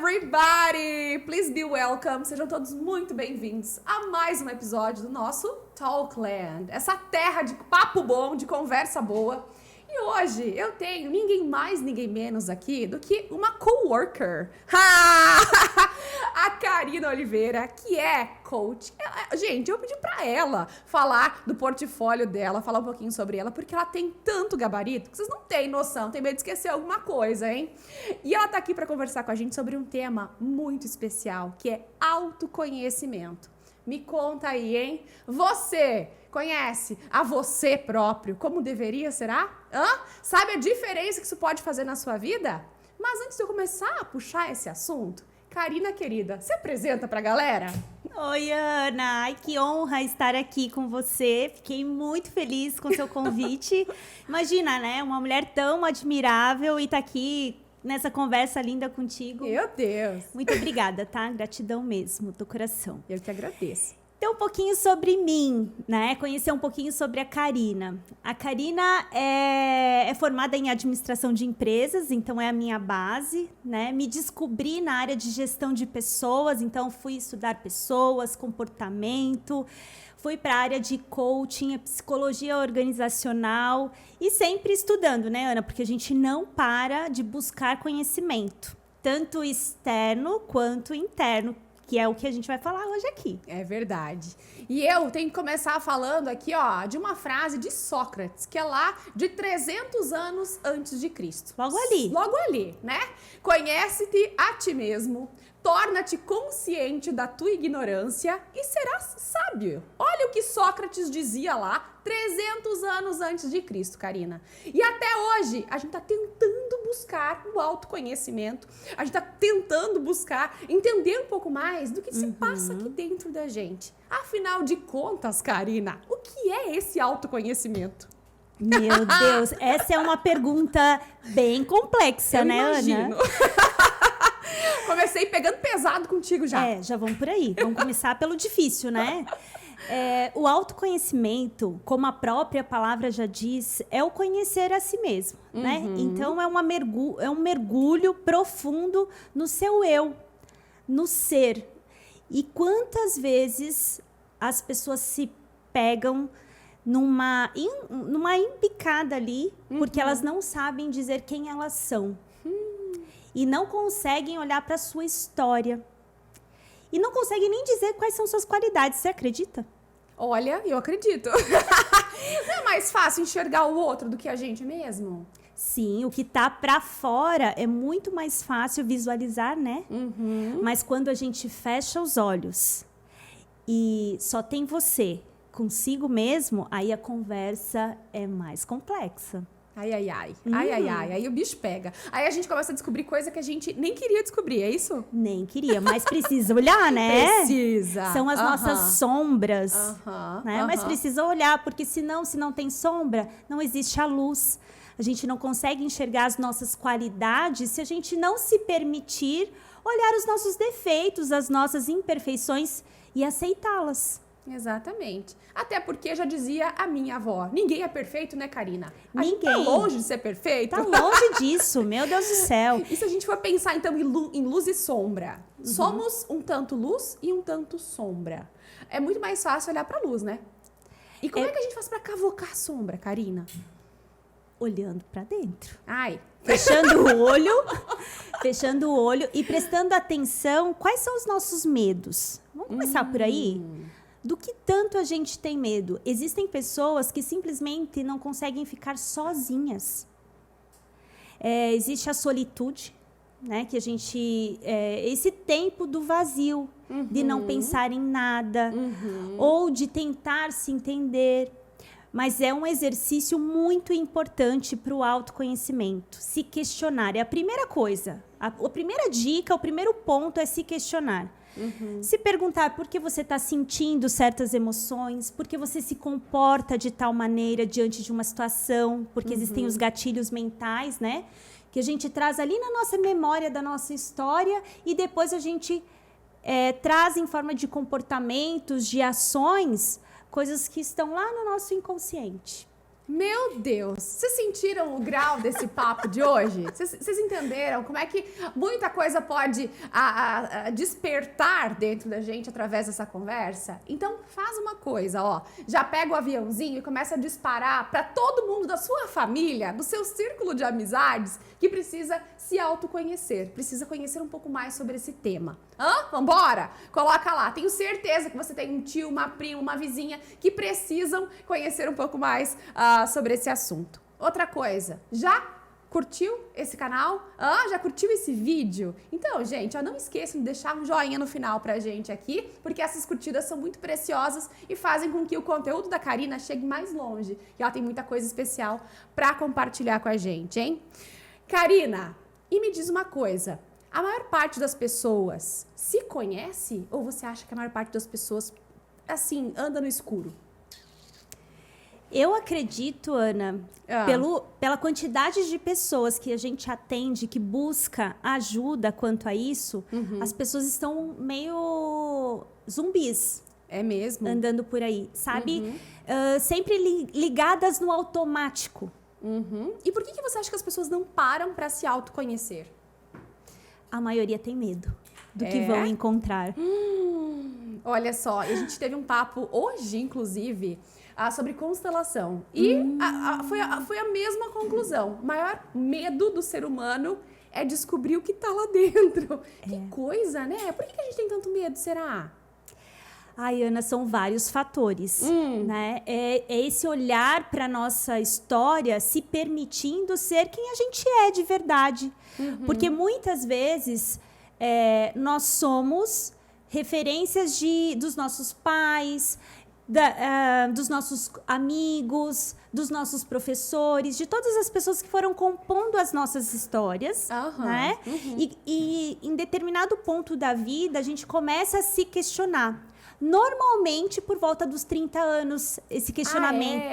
everybody! Please be welcome. Sejam todos muito bem-vindos a mais um episódio do nosso Talkland. Essa terra de papo bom, de conversa boa. E hoje eu tenho ninguém mais, ninguém menos aqui do que uma coworker. A Karina Oliveira, que é coach. Gente, eu pedi pra ela falar do portfólio dela, falar um pouquinho sobre ela, porque ela tem tanto gabarito que vocês não têm noção, tem medo de esquecer alguma coisa, hein? E ela tá aqui pra conversar com a gente sobre um tema muito especial, que é autoconhecimento. Me conta aí, hein? Você conhece a você próprio como deveria, será? Sabe a diferença que isso pode fazer na sua vida? Mas antes de eu começar a puxar esse assunto, Karina, querida, se apresenta pra galera. Oi, Ana. Ai, que honra estar aqui com você. Fiquei muito feliz com o seu convite. Imagina, né? Uma mulher tão admirável e tá aqui nessa conversa linda contigo. Meu Deus. Muito obrigada, tá? Gratidão mesmo, do coração. Eu que agradeço. Então, um pouquinho sobre mim, né? Conhecer um pouquinho sobre a Karina. A Karina é formada em administração de empresas, então é a minha base, né? Me descobri na área de gestão de pessoas, então fui estudar pessoas, comportamento, fui para a área de coaching, psicologia organizacional e sempre estudando, né, Ana? Porque a gente não para de buscar conhecimento, tanto externo quanto interno, que é o que a gente vai falar hoje aqui. É verdade. E eu tenho que começar falando aqui, ó, de uma frase de Sócrates, que é lá de 300 anos antes de Cristo. Logo ali. Logo ali, né? Conhece-te a ti mesmo, torna-te consciente da tua ignorância e serás sábio. Olha o que Sócrates dizia lá 300 anos antes de Cristo, Karina. E até hoje, a gente tá tentando buscar o autoconhecimento, a gente tá tentando buscar entender um pouco mais do que se passa aqui dentro da gente. Afinal de contas, Karina, o que é esse autoconhecimento? Meu Deus, essa é uma pergunta bem complexa, né, imagino. Ana? Comecei pegando pesado contigo já. Já vamos por aí. Vamos começar pelo difícil, né? O autoconhecimento, como a própria palavra já diz, é o conhecer a si mesmo, né? Então, é um mergulho profundo no seu eu, no ser. E quantas vezes as pessoas se pegam numa embicada ali, porque elas não sabem dizer quem elas são. E não conseguem olhar para a sua história. E não conseguem nem dizer quais são suas qualidades. Você acredita? Olha, eu acredito. Não é mais fácil enxergar o outro do que a gente mesmo? Sim, o que tá para fora é muito mais fácil visualizar, né? Mas quando a gente fecha os olhos e só tem você consigo mesmo, aí a conversa é mais complexa. Ai, ai, ai. Ai, ai, ai. Aí o bicho pega. Aí a gente começa a descobrir coisa que a gente nem queria descobrir, é isso? Nem queria, mas precisa olhar, né? Precisa. São as nossas sombras, né? Mas Mas precisa olhar, porque senão, se não tem sombra, não existe a luz. A gente não consegue enxergar as nossas qualidades se a gente não se permitir olhar os nossos defeitos, as nossas imperfeições e aceitá-las. Exatamente. Até porque já dizia a minha avó, ninguém é perfeito, né, Karina? A gente Ninguém. tá longe de ser perfeito. Tá longe disso, meu Deus do céu. E se a gente for pensar, então, em luz e sombra? Somos um tanto luz e um tanto sombra. É muito mais fácil olhar pra luz, né? E como é que a gente faz pra cavocar a sombra, Karina? Olhando pra dentro. Ai, Fechando o olho e prestando atenção, quais são os nossos medos? Vamos começar por aí? Do que tanto a gente tem medo? Existem pessoas que simplesmente não conseguem ficar sozinhas. Existe a solitude, né? Que a gente... esse tempo do vazio, de não pensar em nada, ou de tentar se entender. Mas é um exercício muito importante para o autoconhecimento. Se questionar é a primeira coisa. A primeira dica, o primeiro ponto é se questionar. Se perguntar por que você está sentindo certas emoções, por que você se comporta de tal maneira diante de uma situação, porque existem os gatilhos mentais, né? Que a gente traz ali na nossa memória da nossa história e depois a gente traz em forma de comportamentos, de ações, coisas que estão lá no nosso inconsciente. Meu Deus, vocês sentiram o grau desse papo de hoje? Vocês entenderam como é que muita coisa pode despertar dentro da gente através dessa conversa? Então faz uma coisa, ó, já pega o aviãozinho e começa a disparar para todo mundo da sua família, do seu círculo de amizades, que precisa se autoconhecer, precisa conhecer um pouco mais sobre esse tema. Vambora? Coloca lá. Tenho certeza que você tem um tio, uma prima, uma vizinha que precisam conhecer um pouco mais sobre esse assunto. Outra coisa, já curtiu esse canal? Já curtiu esse vídeo? Então, gente, não esqueçam de deixar um joinha no final pra gente aqui, porque essas curtidas são muito preciosas e fazem com que o conteúdo da Karina chegue mais longe. E ela tem muita coisa especial pra compartilhar com a gente, hein? Karina, e me diz uma coisa. A maior parte das pessoas se conhece ou você acha que a maior parte das pessoas, assim, anda no escuro? Eu acredito, Ana, pela quantidade de pessoas que a gente atende, que busca ajuda quanto a isso, as pessoas estão meio zumbis. É mesmo? Andando por aí, sabe? Sempre ligadas no automático. E por que você acha que as pessoas não param para se autoconhecer? A maioria tem medo do que vão encontrar. Olha só, a gente teve um papo hoje, inclusive, sobre constelação. E foi a mesma conclusão. O maior medo do ser humano é descobrir o que tá lá dentro. Que coisa, né? Por que a gente tem tanto medo, será? Ai, Ana, são vários fatores, né? É esse olhar para nossa história, se permitindo ser quem a gente é de verdade. Porque muitas vezes nós somos referências dos nossos pais, dos nossos amigos, dos nossos professores, de todas as pessoas que foram compondo as nossas histórias, né? E em determinado ponto da vida, a gente começa a se questionar. Normalmente, por volta dos 30 anos, esse questionamento.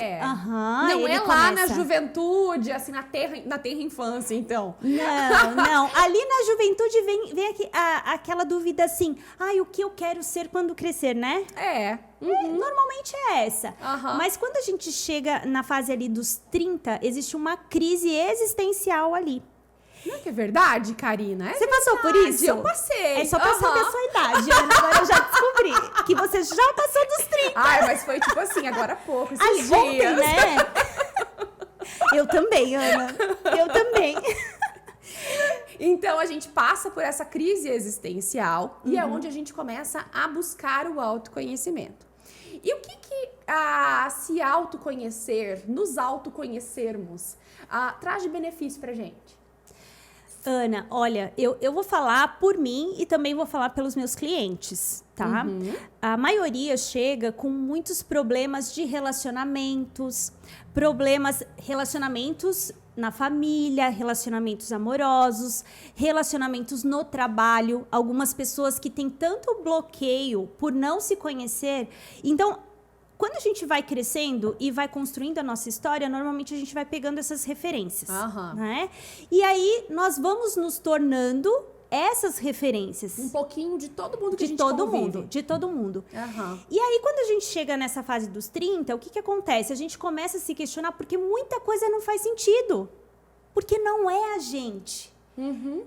Não é lá na juventude, assim, na terra infância, então. Não. Ali na juventude vem aqui, aquela dúvida assim, o que eu quero ser quando crescer, né? Normalmente é essa. Mas quando a gente chega na fase ali dos 30, existe uma crise existencial ali. Não é que é verdade, Karina? Você passou por isso? Eu passei. É só pra saber a sua idade, Ana. Agora eu já descobri que você já passou dos 30. Mas foi tipo assim, agora há pouco, esses ontem, dias. né? Eu também, Ana. Eu também. Então, a gente passa por essa crise existencial e é onde a gente começa a buscar o autoconhecimento. E o que se autoconhecer, nos autoconhecermos, traz de benefício pra gente? Ana, olha, eu vou falar por mim e também vou falar pelos meus clientes, tá? A maioria chega com muitos problemas de relacionamentos na família, relacionamentos amorosos, relacionamentos no trabalho. Algumas pessoas que têm tanto bloqueio por não se conhecer. Então, quando a gente vai crescendo e vai construindo a nossa história, normalmente a gente vai pegando essas referências, né? E aí nós vamos nos tornando essas referências. Um pouquinho de todo mundo que a gente convive. De todo mundo. E aí quando a gente chega nessa fase dos 30, o que acontece? A gente começa a se questionar porque muita coisa não faz sentido. Porque não é a gente.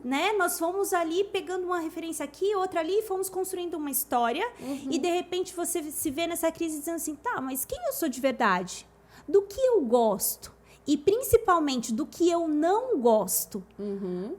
Né? Nós fomos ali pegando uma referência aqui, outra ali, fomos construindo uma história e de repente você se vê nessa crise dizendo assim, mas quem eu sou de verdade? Do que eu gosto? E principalmente do que eu não gosto.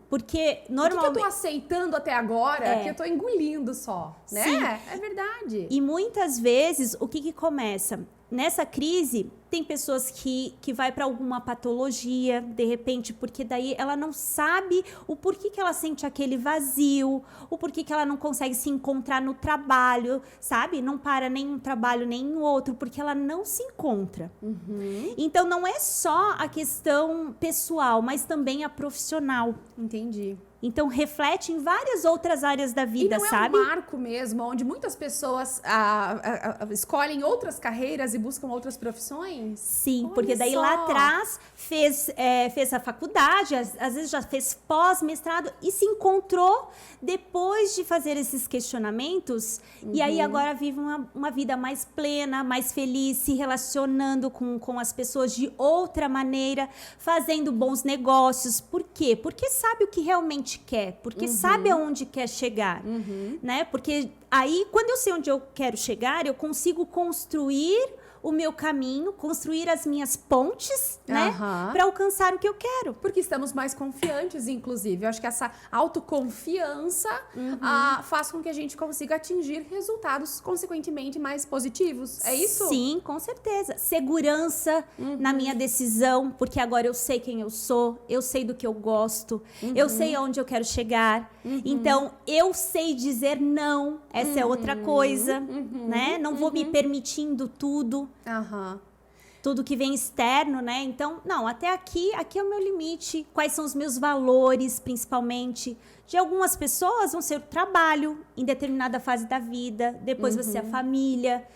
Porque normalmente... O que eu tô aceitando até agora, que eu tô engolindo só, né? Sim. É verdade. E muitas vezes, o que começa? Nessa crise, tem pessoas que vai para alguma patologia, de repente, porque daí ela não sabe o porquê que ela sente aquele vazio, o porquê que ela não consegue se encontrar no trabalho, sabe? Não para nem um trabalho, nem em outro, porque ela não se encontra. Então, não é só a questão pessoal, mas também a profissional. Entendi. Então, reflete em várias outras áreas da vida, sabe? É um marco mesmo, onde muitas pessoas escolhem outras carreiras e buscam outras profissões? Sim, Olha porque daí só. lá atrás fez a faculdade, às vezes já fez pós-mestrado e se encontrou depois de fazer esses questionamentos e aí agora vive uma vida mais plena, mais feliz, se relacionando com as pessoas de outra maneira, fazendo bons negócios. Por quê? Porque sabe o que realmente quer, porque sabe aonde quer chegar, né? Porque aí, quando eu sei onde eu quero chegar, eu consigo construir o meu caminho, construir as minhas pontes, né? Para alcançar o que eu quero. Porque estamos mais confiantes, inclusive. Eu acho que essa autoconfiança faz com que a gente consiga atingir resultados, consequentemente, mais positivos. É isso? Sim, com certeza. Segurança na minha decisão, porque agora eu sei quem eu sou, eu sei do que eu gosto, eu sei aonde eu quero chegar. Então, eu sei dizer não. Essa é outra coisa, né? Não vou me permitindo tudo. Tudo que vem externo, né? Então, não, até aqui é o meu limite. Quais são os meus valores, principalmente? De algumas pessoas vão ser o trabalho em determinada fase da vida, depois vai ser a família.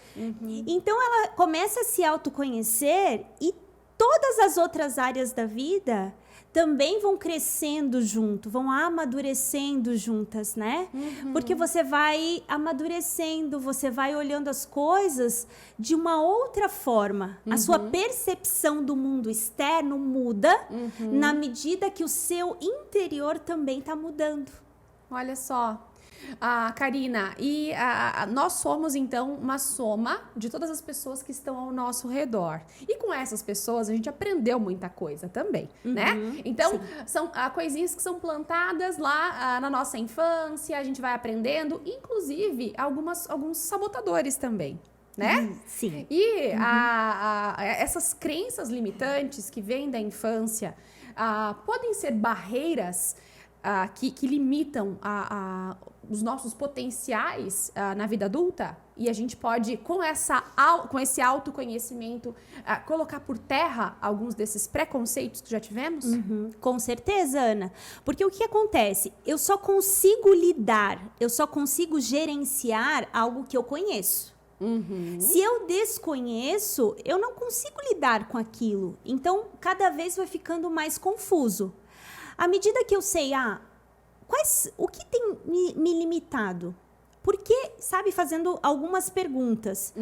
Então, ela começa a se autoconhecer e todas as outras áreas da vida também vão crescendo junto, vão amadurecendo juntas, né? Porque você vai amadurecendo, você vai olhando as coisas de uma outra forma. A sua percepção do mundo externo muda na medida que o seu interior também está mudando. Olha só. Karina, nós somos, então, uma soma de todas as pessoas que estão ao nosso redor. E com essas pessoas, a gente aprendeu muita coisa também, né? Então, são coisinhas que são plantadas lá na nossa infância, a gente vai aprendendo, inclusive alguns sabotadores também, né? Sim. E essas crenças limitantes que vêm da infância podem ser barreiras que limitam os nossos potenciais na vida adulta, e a gente pode, com esse autoconhecimento, colocar por terra alguns desses preconceitos que já tivemos? Com certeza, Ana. Porque o que acontece? Eu só consigo gerenciar algo que eu conheço. Se eu desconheço, eu não consigo lidar com aquilo. Então, cada vez vai ficando mais confuso. À medida que eu sei, o que tem me limitado? Por que, fazendo algumas perguntas.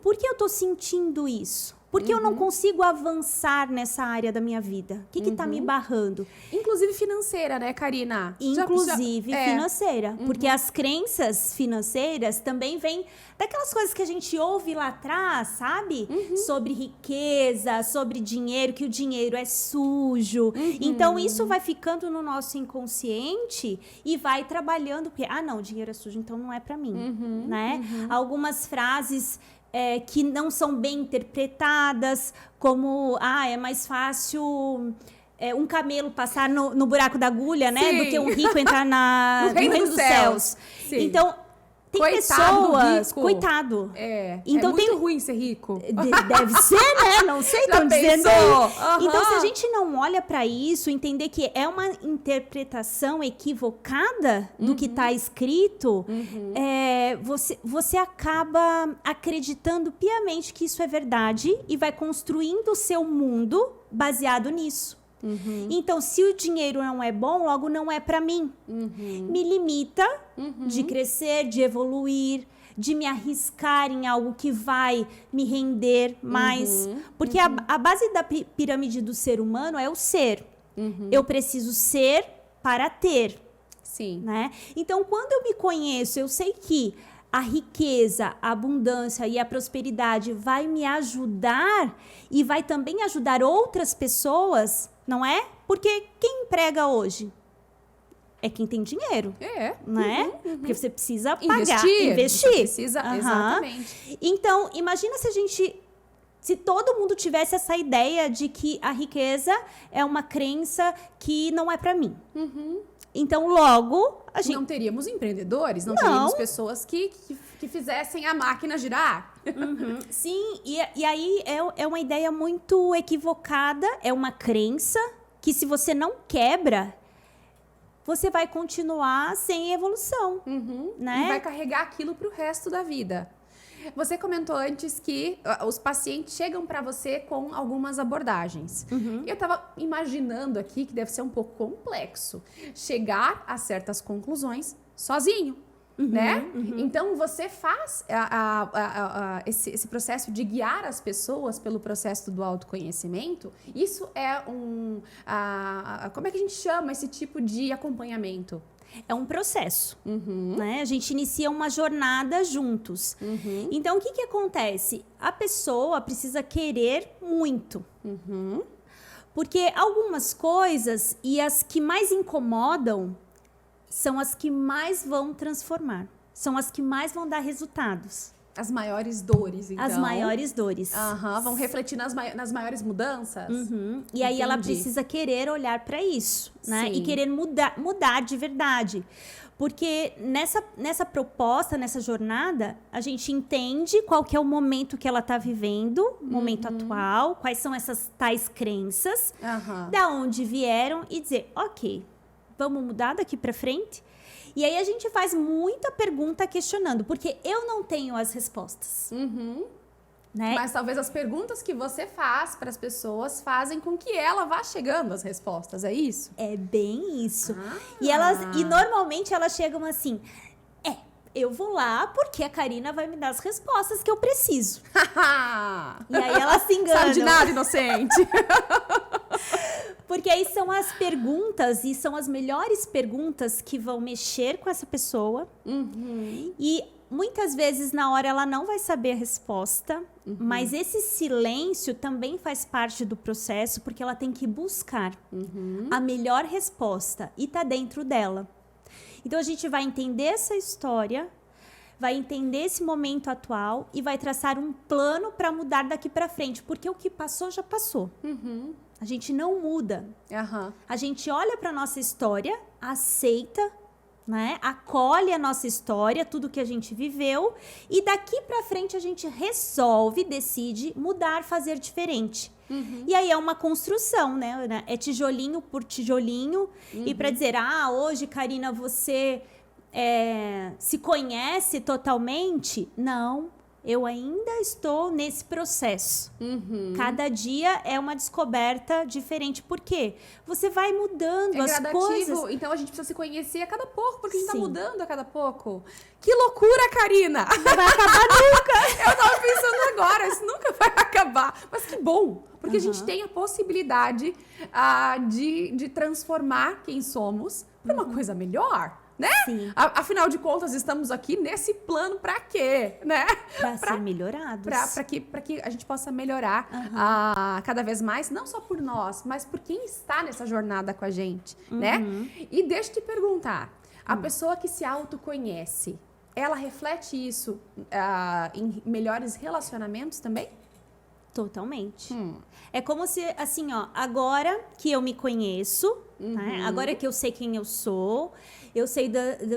Por que eu estou sentindo isso? Por que eu não consigo avançar nessa área da minha vida? O que está me barrando? Inclusive financeira, né, Karina? Inclusive financeira. Porque as crenças financeiras também vêm daquelas coisas que a gente ouve lá atrás, sabe? Sobre riqueza, sobre dinheiro, que o dinheiro é sujo. Então, isso vai ficando no nosso inconsciente e vai trabalhando. Porque, não, dinheiro é sujo, então não é pra mim, né? Algumas frases que não são bem interpretadas, como, é mais fácil um camelo passar no buraco da agulha, né? Do que um rico entrar no reino dos céus. Sim. Então, tem pessoas... Coitado. Então, muito ruim ser rico. Deve ser, né? Não sei, estão dizendo aí. Então, se a gente não olha para isso, entender que é uma interpretação equivocada do que está escrito, você acaba acreditando piamente que isso é verdade e vai construindo o seu mundo baseado nisso. Então, se o dinheiro não é bom, logo não é para mim. Me limita de crescer, de evoluir, de me arriscar em algo que vai me render mais. Porque a base da pirâmide do ser humano é o ser. Eu preciso ser para ter. Sim. Né? Então, quando eu me conheço, eu sei que a riqueza, a abundância e a prosperidade vai me ajudar e vai também ajudar outras pessoas, não é? Porque quem emprega hoje é quem tem dinheiro. Né? Porque você precisa pagar, investir. Você precisa, exatamente. Então, imagina se todo mundo tivesse essa ideia de que a riqueza é uma crença que não é para mim. Então, logo, a gente... Não teríamos empreendedores, não teríamos pessoas que fizessem a máquina girar. Sim, e aí é uma ideia muito equivocada, é uma crença que se você não quebra, você vai continuar sem evolução, né? E vai carregar aquilo pro resto da vida. Você comentou antes que os pacientes chegam para você com algumas abordagens. Eu estava imaginando aqui que deve ser um pouco complexo chegar a certas conclusões sozinho. Né? Então, você faz esse processo de guiar as pessoas pelo processo do autoconhecimento. Isso é como é que a gente chama esse tipo de acompanhamento? É um processo, né? A gente inicia uma jornada juntos. Então, o que acontece? A pessoa precisa querer muito. Porque algumas coisas, e as que mais incomodam, são as que mais vão transformar. São as que mais vão dar resultados. As maiores dores, então. As maiores dores. Vão refletir nas maiores mudanças. E aí ela precisa querer olhar para isso, né? Sim. E querer mudar de verdade. Porque nessa proposta, nessa jornada, a gente entende qual que é o momento que ela está vivendo, o momento atual, quais são essas tais crenças, da onde vieram e dizer, ok, vamos mudar daqui para frente? E aí a gente faz muita pergunta questionando, porque eu não tenho as respostas. Né? Mas talvez as perguntas que você faz para as pessoas fazem com que ela vá chegando às respostas, é isso? É bem isso. E normalmente elas chegam assim, eu vou lá porque a Karina vai me dar as respostas que eu preciso. E aí elas se enganam. Sabe de nada, inocente. Porque aí são as perguntas, e são as melhores perguntas que vão mexer com essa pessoa. E muitas vezes na hora ela não vai saber a resposta, mas esse silêncio também faz parte do processo, porque ela tem que buscar a melhor resposta e tá dentro dela. Então a gente vai entender essa história, vai entender esse momento atual e vai traçar um plano para mudar daqui para frente, porque o que passou já passou. A gente não muda. A gente olha para nossa história, aceita, né? Acolhe a nossa história, tudo que a gente viveu, e daqui para frente a gente resolve, decide mudar, fazer diferente. E aí é uma construção, né? É tijolinho por tijolinho. E para dizer, hoje, Karina, você se conhece totalmente? Não. Eu ainda estou nesse processo. Cada dia é uma descoberta diferente. Por quê? Você vai mudando as coisas. Então a gente precisa se conhecer a cada pouco, porque a gente tá mudando a cada pouco. Que loucura, Karina! Não vai acabar nunca! Eu tava pensando agora, isso nunca vai acabar. Mas que bom! Porque a gente tem a possibilidade de transformar quem somos para uma coisa melhor. Né? Sim. Afinal de contas, estamos aqui nesse plano para quê? Né? Para ser melhorados. Para que a gente possa melhorar cada vez mais, não só por nós, mas por quem está nessa jornada com a gente, né? E deixa eu te perguntar, a pessoa que se autoconhece, ela reflete isso em melhores relacionamentos também? Totalmente. É como se, assim, agora que eu me conheço, né? Agora que eu sei quem eu sou, eu sei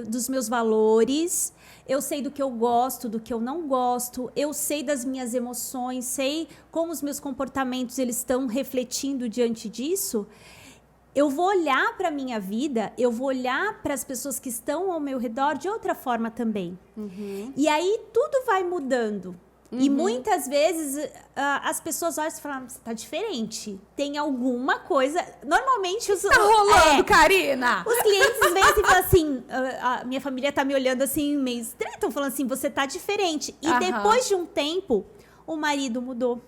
dos meus valores, eu sei do que eu gosto, do que eu não gosto, eu sei das minhas emoções, sei como os meus comportamentos eles estão refletindo diante disso. Eu vou olhar para a minha vida, eu vou olhar para as pessoas que estão ao meu redor de outra forma também. E aí tudo vai mudando. E muitas vezes as pessoas olham e falam, você tá diferente. Tem alguma coisa. Normalmente os. Tá rolando, Karina! Os clientes vêm assim e falam assim: a minha família tá me olhando assim, meio estranho. Estão falando assim, você tá diferente. E depois de um tempo, o marido mudou,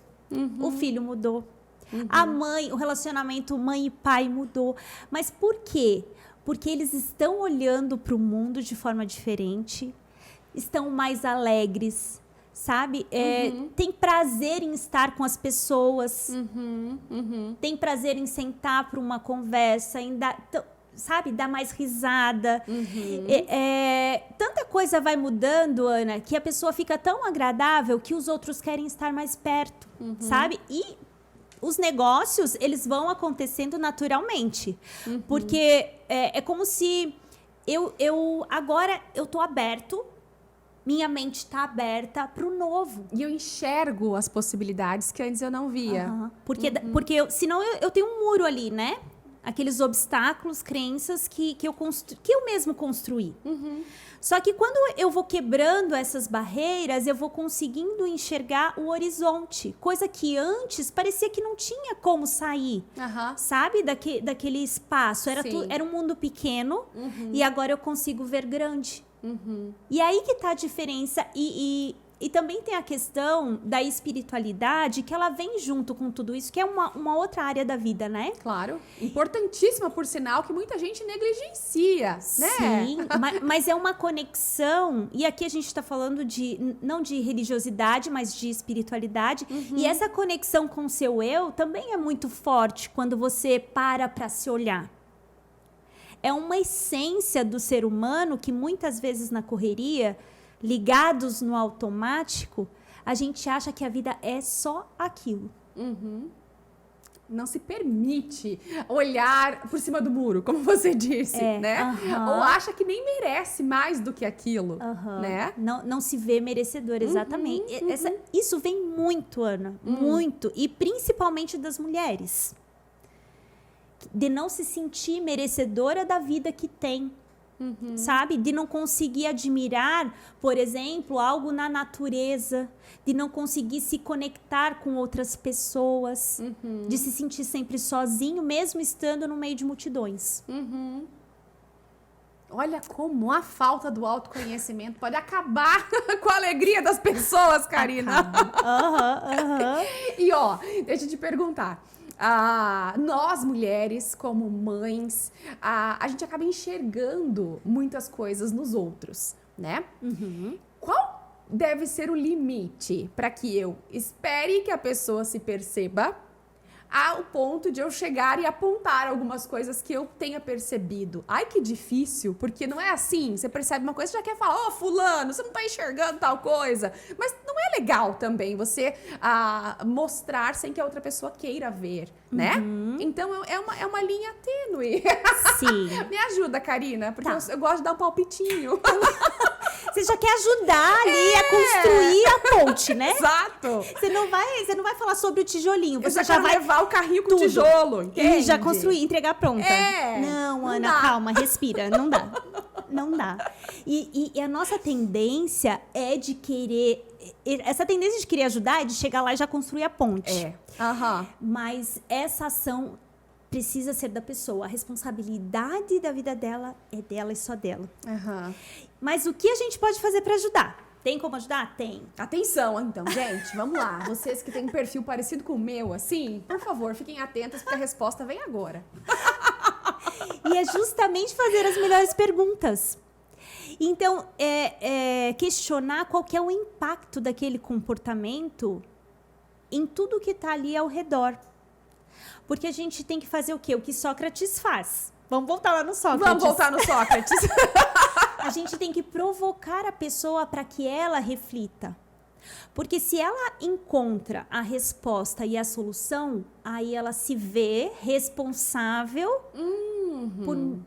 o filho mudou, a mãe, o relacionamento mãe e pai mudou. Mas por quê? Porque eles estão olhando para o mundo de forma diferente, estão mais alegres. Sabe? Tem prazer em estar com as pessoas. Tem prazer em sentar para uma conversa, em dar mais risada. Tanta coisa vai mudando, Ana, que a pessoa fica tão agradável que os outros querem estar mais perto, sabe? E os negócios, eles vão acontecendo naturalmente. Porque é como se agora eu tô aberto, minha mente está aberta para o novo. E eu enxergo as possibilidades que antes eu não via. Porque senão eu tenho um muro ali, né? aqueles obstáculos, crenças que eu mesmo construí. Só que quando eu vou quebrando essas barreiras, eu vou conseguindo enxergar o horizonte. Coisa que antes parecia que não tinha como sair. Sabe? Daquele espaço. Era um mundo pequeno e agora eu consigo ver grande. E aí que tá a diferença. E também tem a questão da espiritualidade, que ela vem junto com tudo isso, que é uma outra área da vida, né? Claro. Importantíssima, por sinal, que muita gente negligencia, né? Sim, mas é uma conexão, e aqui a gente está falando não de religiosidade, mas de espiritualidade, e essa conexão com o seu eu também é muito forte quando você para se olhar. É uma essência do ser humano que muitas vezes na correria, ligados no automático, a gente acha que a vida é só aquilo. Não se permite olhar por cima do muro, como você disse, né? Ou acha que nem merece mais do que aquilo, né? Não se vê merecedor, exatamente. Isso vem muito, Ana, muito. E principalmente das mulheres. De não se sentir merecedora da vida que tem. Sabe? De não conseguir admirar, por exemplo, algo na natureza, de não conseguir se conectar com outras pessoas, de se sentir sempre sozinho, mesmo estando no meio de multidões. Olha como a falta do autoconhecimento pode acabar com a alegria das pessoas, Karina. E ó, deixa eu te perguntar. Nós, mulheres, como mães, a gente acaba enxergando muitas coisas nos outros, né? Qual deve ser o limite para que eu espere que a pessoa se perceba ao ponto de eu chegar e apontar algumas coisas que eu tenha percebido? Ai, que difícil, porque não é assim. Você percebe uma coisa e já quer falar, ô, fulano, você não tá enxergando tal coisa. Mas não é legal também você mostrar sem que a outra pessoa queira ver, né? Então, é uma linha tênue. Sim. Me ajuda, Karina, porque eu gosto de dar um palpitinho. Você já quer ajudar ali a construir a ponte, né? Exato. Você não vai falar sobre o tijolinho. Você já vai levar o carrinho com tijolo. Entende? E já construir, entregar pronta. Não, Ana, dá. calma, respira. Não dá. Não dá. E a nossa tendência é de querer... Essa tendência de querer ajudar é de chegar lá e já construir a ponte. Mas essa ação precisa ser da pessoa. A responsabilidade da vida dela é dela e só dela. Mas o que a gente pode fazer para ajudar? Tem como ajudar? Tem. Atenção, então, gente, vamos lá. Vocês que têm um perfil parecido com o meu, assim, por favor, fiquem atentas, porque a resposta vem agora. E é justamente fazer as melhores perguntas. Então, questionar qual que é o impacto daquele comportamento em tudo que está ali ao redor. Porque a gente tem que fazer o quê? O que Sócrates faz. Vamos voltar lá no Sócrates. Vamos voltar no Sócrates. A gente tem que provocar a pessoa para que ela reflita. Porque se ela encontra a resposta e a solução, aí ela se vê responsável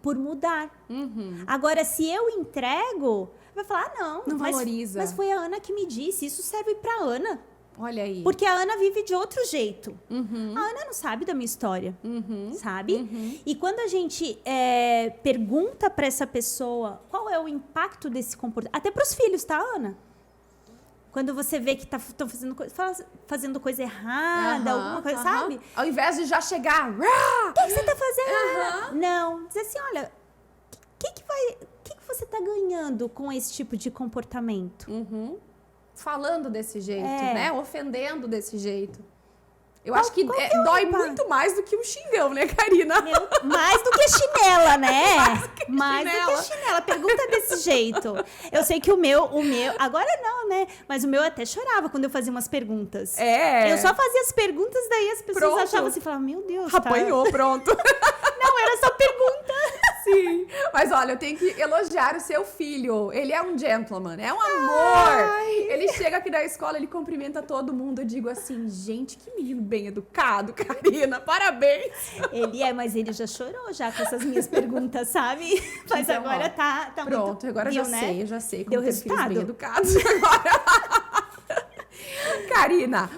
por mudar. Agora, se eu entrego, vai falar, não valoriza. Mas foi a Ana que me disse, isso serve para a Ana. Olha aí. Porque a Ana vive de outro jeito. A Ana não sabe da minha história, sabe? E quando a gente pergunta para essa pessoa qual é o impacto desse comportamento, até para os filhos, tá, Ana? Quando você vê que estão fazendo coisa errada, alguma coisa, sabe? Ao invés de já chegar... O que você está fazendo? Não. Dizer assim, olha, o que você está ganhando com esse tipo de comportamento? Falando desse jeito, né? Ofendendo desse jeito. Eu acho que dói muito mais do que um xingão, né, Karina? Mais do que chinela, né? Mais do que chinela. Pergunta desse jeito. Eu sei que o meu... Agora não, né? Mas o meu até chorava quando eu fazia umas perguntas. Eu só fazia as perguntas, daí as pessoas achavam assim, falavam, meu Deus, apanhou, pronto. Não, era só pergunta. Sim. Mas olha, eu tenho que elogiar o seu filho. Ele é um gentleman, é um amor. Ele chega aqui da escola, ele cumprimenta todo mundo. Eu digo assim, gente, que menino bem educado, Karina, parabéns. Mas ele já chorou já com essas minhas perguntas, sabe? Mas então, agora tá pronto, muito... agora eu já sei como Deu ter filhos resultado. bem educados agora. Karina,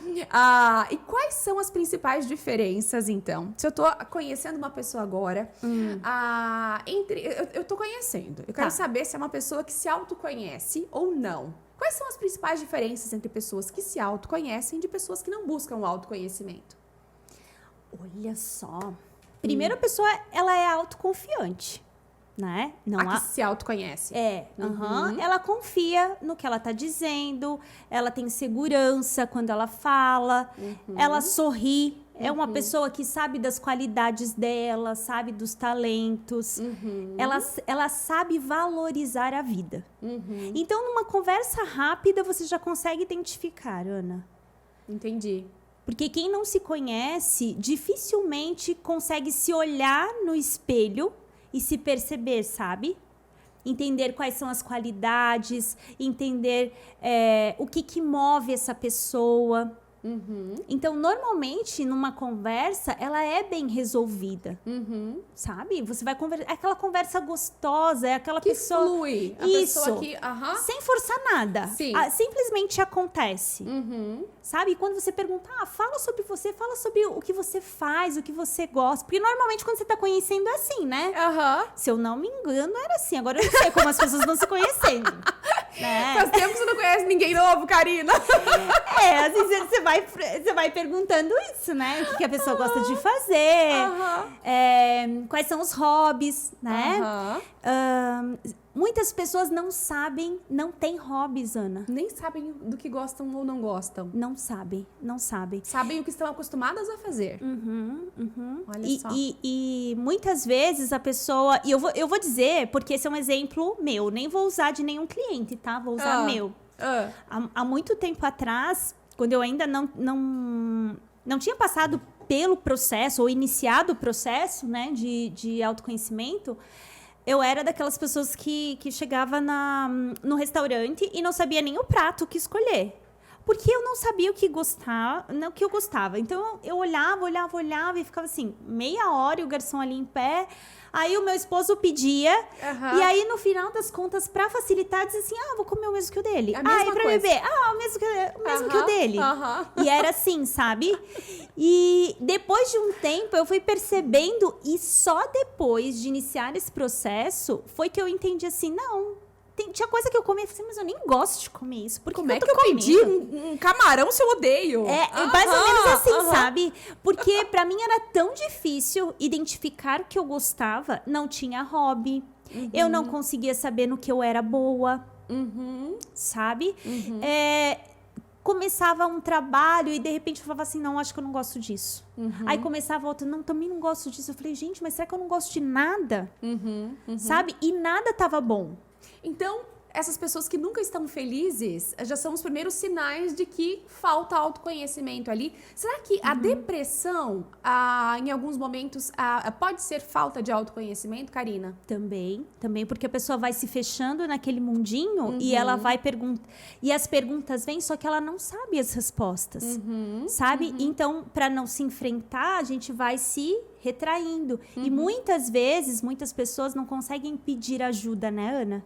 e quais são as principais diferenças, então? Se eu tô conhecendo uma pessoa agora, eu tô conhecendo. Eu quero saber se é uma pessoa que se autoconhece ou não. Quais são as principais diferenças entre pessoas que se autoconhecem e de pessoas que não buscam o autoconhecimento? Olha só. Primeiro, a pessoa, ela é autoconfiante, né? Não A que se autoconhece. Ela confia no que ela tá dizendo, ela tem segurança quando ela fala, ela sorri. É uma pessoa que sabe das qualidades dela, sabe dos talentos. Ela sabe valorizar a vida. Então, numa conversa rápida, você já consegue identificar, Ana. Entendi. Porque quem não se conhece, dificilmente consegue se olhar no espelho e se perceber, sabe? Entender quais são as qualidades, entender o que move essa pessoa. Então, normalmente, numa conversa, ela é bem resolvida, sabe? Você vai conversar, é aquela conversa gostosa, é aquela que pessoa... flui. A Isso, pessoa que, sem forçar nada. Sim. Simplesmente acontece, sabe? E quando você pergunta, fala sobre você, fala sobre o que você faz, o que você gosta. Porque, normalmente, quando você tá conhecendo, é assim, né? Se eu não me engano, era assim. Agora, eu não sei como as pessoas vão se conhecendo. Faz tempo que você não conhece ninguém novo, Karina. Às vezes você vai perguntando isso, né? O que a pessoa gosta de fazer, quais são os hobbies, né? Muitas pessoas não sabem, não têm hobbies, Ana. Nem sabem do que gostam ou não gostam. Não sabem. Sabem o que estão acostumadas a fazer. Olha só. E muitas vezes a pessoa... E eu vou dizer, porque esse é um exemplo meu. Nem vou usar de nenhum cliente, tá? Vou usar meu. Há muito tempo atrás, quando eu ainda não tinha passado pelo processo, ou iniciado o processo, né, de autoconhecimento, eu era daquelas pessoas que chegava no restaurante e não sabia nem o prato que escolher. Porque eu não sabia o que eu gostava. Então, eu olhava e ficava assim, meia hora e o garçom ali em pé. Aí, o meu esposo pedia. E aí, no final das contas, pra facilitar, dizia assim, vou comer o mesmo que o dele. A mesma e pra coisa. beber, o mesmo que o dele. E era assim, sabe? E depois de um tempo, eu fui percebendo, e só depois de iniciar esse processo, foi que eu entendi assim, não... Tinha coisa que eu comia e falei, mas eu nem gosto de comer isso. Como é que eu pedi um camarão se eu odeio? Mais ou menos assim, sabe? Porque pra mim era tão difícil identificar o que eu gostava. Não tinha hobby. Eu não conseguia saber no que eu era boa. Sabe? Começava um trabalho e de repente eu falava assim, não, acho que eu não gosto disso. Aí começava outro, não, também não gosto disso. Eu falei, gente, mas será que eu não gosto de nada? Sabe? E nada tava bom. Então, essas pessoas que nunca estão felizes já são os primeiros sinais de que falta autoconhecimento ali. Será que a depressão, em alguns momentos, pode ser falta de autoconhecimento, Karina? Também, porque a pessoa vai se fechando naquele mundinho e ela vai perguntar. E as perguntas vêm, só que ela não sabe as respostas, sabe? Então, para não se enfrentar, a gente vai se retraindo. E muitas vezes, muitas pessoas não conseguem pedir ajuda, né, Ana?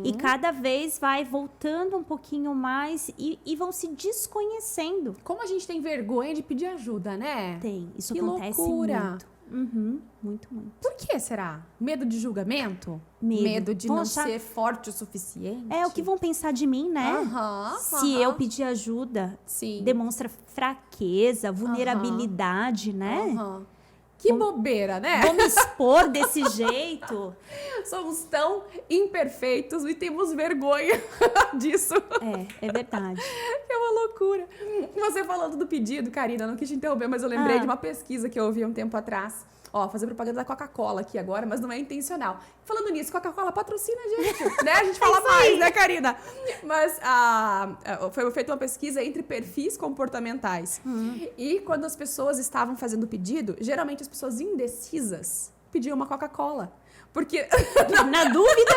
E cada vez vai voltando um pouquinho mais e vão se desconhecendo. Como a gente tem vergonha de pedir ajuda, né? Tem, isso que acontece loucura. Muito. Por que será? Medo de julgamento? Medo de não ser forte o suficiente? É o que vão pensar de mim, né? Se eu pedir ajuda, demonstra fraqueza, vulnerabilidade, né? Que bobeira, né? Vou me expor desse jeito. Somos tão imperfeitos e temos vergonha disso. É verdade. É uma loucura. Você falando do pedido, Karina, não quis te interromper, mas eu lembrei de uma pesquisa que eu ouvi um tempo atrás. Fazer propaganda da Coca-Cola aqui agora, mas não é intencional. Falando nisso, Coca-Cola patrocina a gente, né? A gente fala mais, né, Karina? Mas foi feita uma pesquisa entre perfis comportamentais. E quando as pessoas estavam fazendo o pedido, geralmente as pessoas indecisas pediam uma Coca-Cola. Porque... Na dúvida...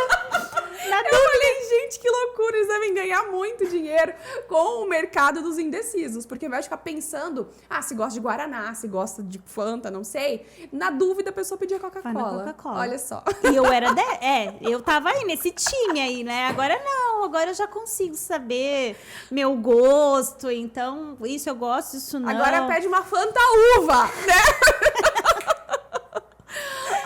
Eu falei, gente, que loucura, eles devem ganhar muito dinheiro com o mercado dos indecisos, porque vai ficar pensando, se gosta de Guaraná, se gosta de Fanta, não sei, na dúvida a pessoa pedia Coca-Cola. Olha só. E eu tava aí nesse time aí, né? Agora não, agora eu já consigo saber meu gosto, então isso eu gosto, isso não. Agora pede uma Fanta uva, né?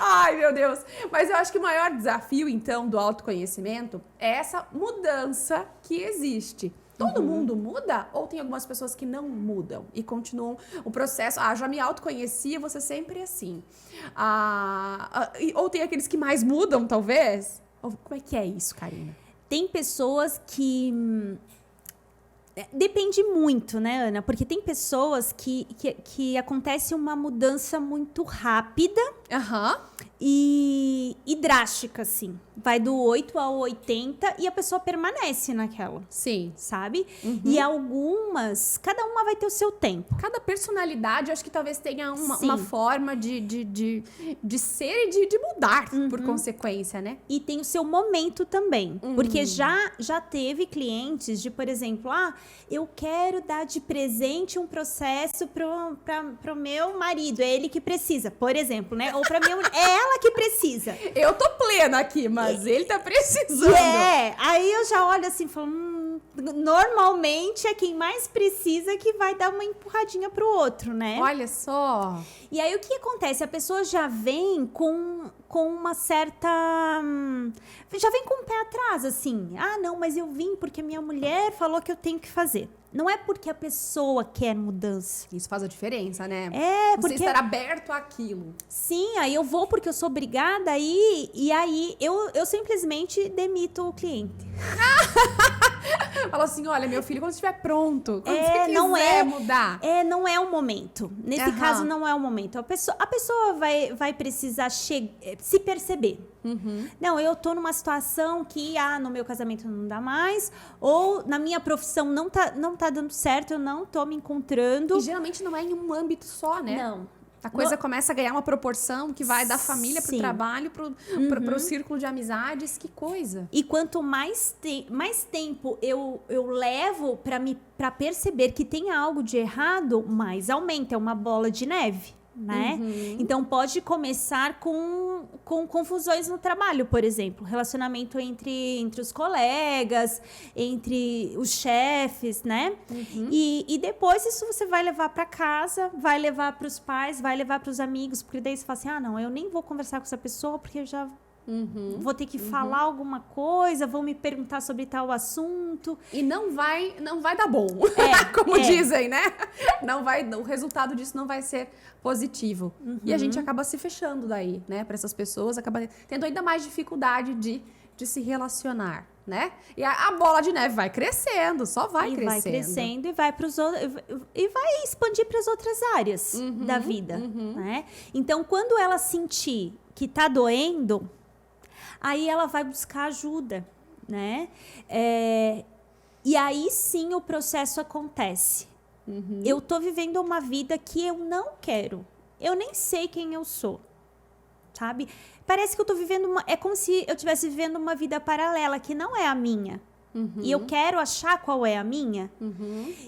Ai, meu Deus. Mas eu acho que o maior desafio, então, do autoconhecimento é essa mudança que existe. Todo mundo muda? Ou tem algumas pessoas que não mudam e continuam o processo? Já me autoconhecia, você sempre assim. Ou tem aqueles que mais mudam, talvez? Como é que é isso, Karina? Tem pessoas que... Depende muito, né, Ana? Porque tem pessoas que acontece uma mudança muito rápida e drástica, assim. Vai do 8 ao 80 e a pessoa permanece naquela. Sim. Sabe? E algumas, cada uma vai ter o seu tempo. Cada personalidade, eu acho que talvez tenha uma forma de ser e de mudar, por consequência, né? E tem o seu momento também. Porque já teve clientes de, por exemplo, eu quero dar de presente um processo pro meu marido, é ele que precisa, por exemplo, né? Ou pra minha mulher, é ela que precisa. Eu tô plena aqui, mas ele tá precisando. Aí eu já olho assim e falo, normalmente é quem mais precisa que vai dar uma empurradinha pro outro, né? Olha só. E aí o que acontece? A pessoa já vem com uma certa... já vem com o pé atrás, assim. Não, mas eu vim porque minha mulher falou que eu tenho que fazer. Não é porque a pessoa quer mudança. Isso faz a diferença, né? Porque... Você estar aberto àquilo. Sim, aí eu vou porque eu sou obrigada e aí eu simplesmente demito o cliente. Fala assim, olha, meu filho, quando estiver pronto, quando você quiser mudar. Não é o momento. Nesse caso, não é o momento. A pessoa vai precisar se perceber. Não, eu tô numa situação que, no meu casamento não dá mais, ou na minha profissão não tá dando certo, eu não tô me encontrando. E geralmente não é em um âmbito só, né? Não. A coisa começa a ganhar uma proporção que vai da família pro trabalho, pro círculo de amizades, que coisa. E quanto mais tempo eu levo para perceber que tem algo de errado, mais aumenta, é uma bola de neve, né? Então pode começar com confusões no trabalho, por exemplo, relacionamento entre os colegas, entre os chefes, né? E depois isso você vai levar para casa, vai levar para os pais, vai levar para os amigos, porque daí você fala assim, não, eu nem vou conversar com essa pessoa porque eu já vou ter que falar alguma coisa, vão me perguntar sobre tal assunto. E não vai dar bom, como dizem, né? O resultado disso não vai ser positivo. E a gente acaba se fechando daí, né? Para essas pessoas, acaba tendo ainda mais dificuldade de se relacionar, né? E a bola de neve vai crescendo, só vai crescendo. Vai crescendo e vai e vai expandir para as outras áreas da vida, né? Então, quando ela sentir que tá doendo, aí ela vai buscar ajuda, né? E aí sim o processo acontece. Eu tô vivendo uma vida que eu não quero. Eu nem sei quem eu sou, sabe? Parece que eu tô vivendo é como se eu estivesse vivendo uma vida paralela, que não é a minha. E eu quero achar qual é a minha.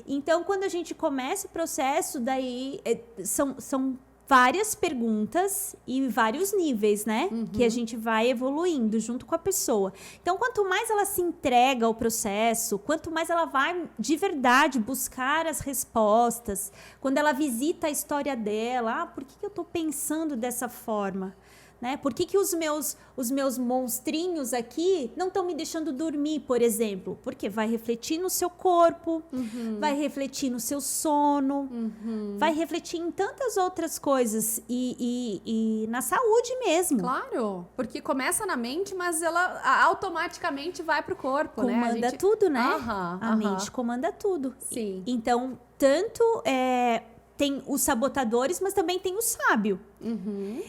Então, quando a gente começa o processo, daí são várias perguntas e vários níveis, né? Que a gente vai evoluindo junto com a pessoa. Então, quanto mais ela se entrega ao processo, quanto mais ela vai de verdade buscar as respostas, quando ela visita a história dela, por que eu tô pensando dessa forma? Né? Por que os meus monstrinhos aqui não estão me deixando dormir, por exemplo? Porque vai refletir no seu corpo, vai refletir no seu sono, vai refletir em tantas outras coisas e na saúde mesmo. Claro, porque começa na mente, mas ela automaticamente vai pro corpo, comanda, né? tudo, né? A mente comanda tudo. Sim. Então, tanto... tem os sabotadores, mas também tem o sábio.